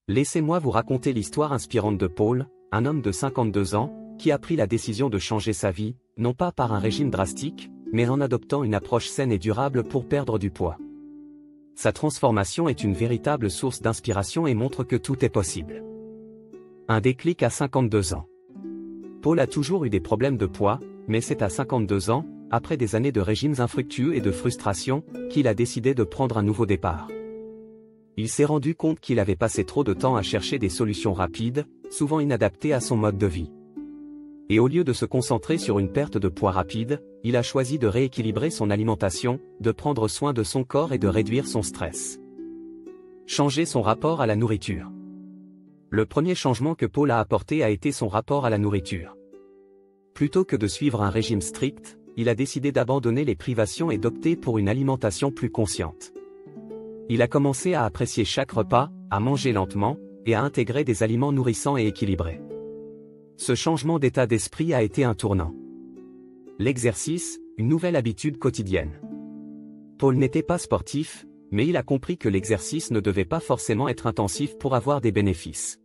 Laissez-moi vous raconter l'histoire inspirante de Paul, un homme de 52 ans, qui a pris la décision de changer sa vie, non pas par un régime drastique, mais en adoptant une approche saine et durable pour perdre du poids. Sa transformation est une véritable source d'inspiration et montre que tout est possible. Un déclic à 52 ans. Paul a toujours eu des problèmes de poids, mais c'est à 52 ans, après des années de régimes infructueux et de frustration, qu'il a décidé de prendre un nouveau départ. Il s'est rendu compte qu'il avait passé trop de temps à chercher des solutions rapides, souvent inadaptées à son mode de vie. Et au lieu de se concentrer sur une perte de poids rapide, il a choisi de rééquilibrer son alimentation, de prendre soin de son corps et de réduire son stress. Changer son rapport à la nourriture. Le premier changement que Paul a apporté a été son rapport à la nourriture. Plutôt que de suivre un régime strict, il a décidé d'abandonner les privations et d'opter pour une alimentation plus consciente. Il a commencé à apprécier chaque repas, à manger lentement, et à intégrer des aliments nourrissants et équilibrés. Ce changement d'état d'esprit a été un tournant. L'exercice, une nouvelle habitude quotidienne. Paul n'était pas sportif, mais il a compris que l'exercice ne devait pas forcément être intensif pour avoir des bénéfices.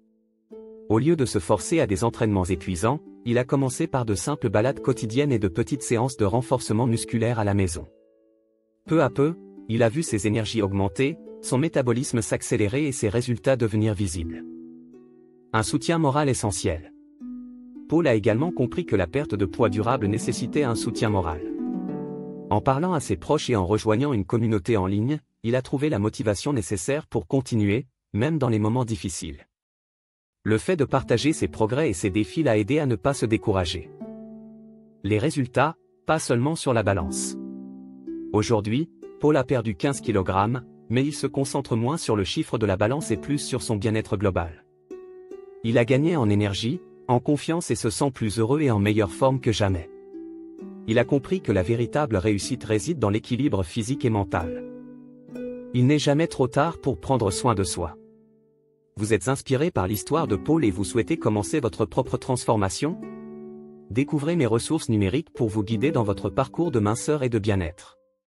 Au lieu de se forcer à des entraînements épuisants, il a commencé par de simples balades quotidiennes et de petites séances de renforcement musculaire à la maison. Peu à peu, il a vu ses énergies augmenter, son métabolisme s'accélérer et ses résultats devenir visibles. Un soutien moral essentiel. Paul a également compris que la perte de poids durable nécessitait un soutien moral. En parlant à ses proches et en rejoignant une communauté en ligne, il a trouvé la motivation nécessaire pour continuer, même dans les moments difficiles. Le fait de partager ses progrès et ses défis l'a aidé à ne pas se décourager. Les résultats, pas seulement sur la balance. Aujourd'hui, Paul a perdu 15 kg, mais il se concentre moins sur le chiffre de la balance et plus sur son bien-être global. Il a gagné en énergie, en confiance et se sent plus heureux et en meilleure forme que jamais. Il a compris que la véritable réussite réside dans l'équilibre physique et mental. Il n'est jamais trop tard pour prendre soin de soi. Vous êtes inspiré par l'histoire de Paul et vous souhaitez commencer votre propre transformation? Découvrez mes ressources numériques pour vous guider dans votre parcours de minceur et de bien-être.